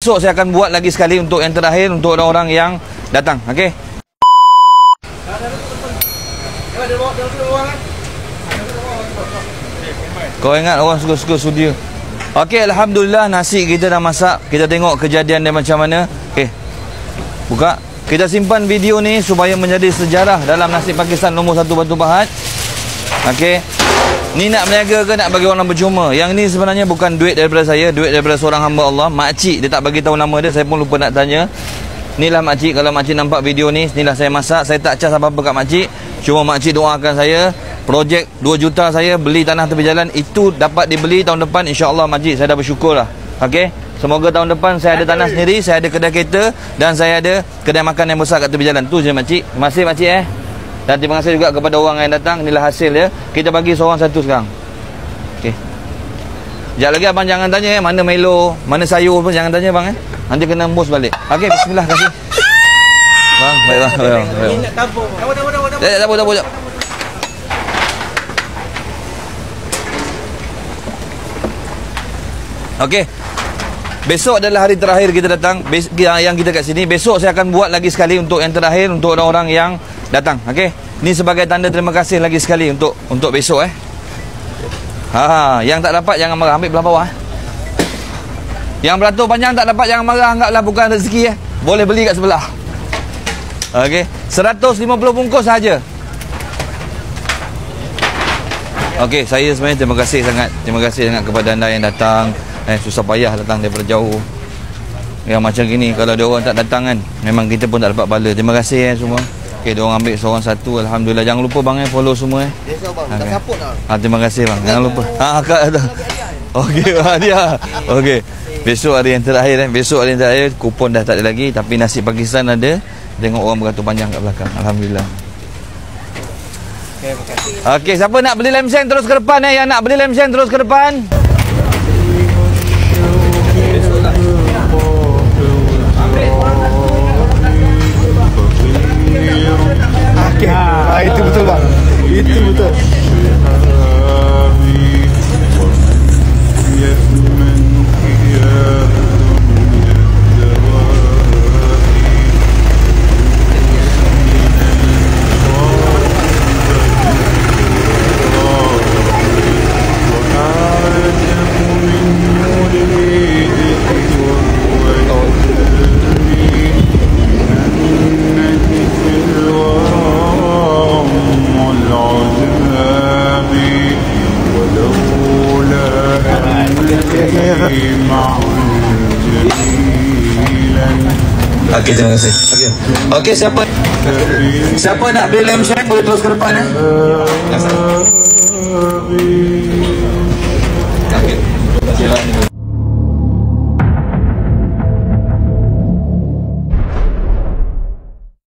Besok saya akan buat lagi sekali untuk yang terakhir untuk orang-orang yang datang. Okey. Kau ingat orang suka-suka studio. Okey, alhamdulillah nasi kita dah masak. Kita tengok kejadian dia macam mana. Okey. Buka. Kita simpan video ni supaya menjadi sejarah dalam nasi Pakistan nombor 1 Batu Pahat. Okey. Ni nak berniaga ke nak bagi orang percuma? Yang ni sebenarnya bukan duit daripada saya, duit daripada seorang hamba Allah. Makcik dia tak bagi tahu nama dia, saya pun lupa nak tanya. Inilah makcik, kalau makcik nampak video ni, inilah saya masak. Saya tak cas apa-apa kat makcik. Cuma makcik doakan saya, projek 2 juta saya beli tanah tepi jalan itu dapat dibeli tahun depan, insya-Allah makcik. Saya dah bersyukur lah. Okey. Semoga tahun depan saya ada tanah sendiri, saya ada kedai kereta dan saya ada kedai makan yang besar kat tepi jalan. Tu je makcik. Terima kasih makcik Dan terima kasih juga kepada orang yang datang. Inilah hasil ya. Kita bagi seorang satu sekarang. Okey. Sekejap lagi abang jangan tanya mana Milo, mana sayur pun jangan tanya bang Nanti kena embus balik. Okey, bismillah kasih. Bang, baik bang. Ini nak tabur. Tabur. Okey. Besok adalah hari terakhir kita datang yang kita kat sini. Besok saya akan buat lagi sekali untuk yang terakhir untuk orang-orang yang datang. Okey. Ni sebagai tanda terima kasih lagi sekali untuk besok yang tak dapat jangan marah, ambil belah bawah. Yang beratur panjang tak dapat jangan marah, anggaplah bukan rezeki Boleh beli kat sebelah. Okey. 150 bungkus saja. Okey, saya sebenarnya terima kasih sangat kepada anda yang datang. Susah payah datang daripada jauh. Yang macam gini kalau dia orang tak datang kan, memang kita pun tak dapat bala. Terima kasih semua. Okey, dia orang ambil seorang satu, alhamdulillah. Jangan lupa bang follow semua bang. Tak support dah. Terima kasih bang. Jangan lupa. Akak ada. Okey, hadiah. Okey. Besok hari yang terakhir, kupon dah tak ada lagi tapi nasi Pakistan ada. Tengok orang beratur panjang kat belakang. Alhamdulillah. Okey, terima kasih. Okey, siapa nak beli lem seng terus ke depan yang nak beli lem seng terus ke depan. Itu betul bang. Itu betul. Okey, terima kasih. Okey, siapa nak beli lem seng boleh terus ke depan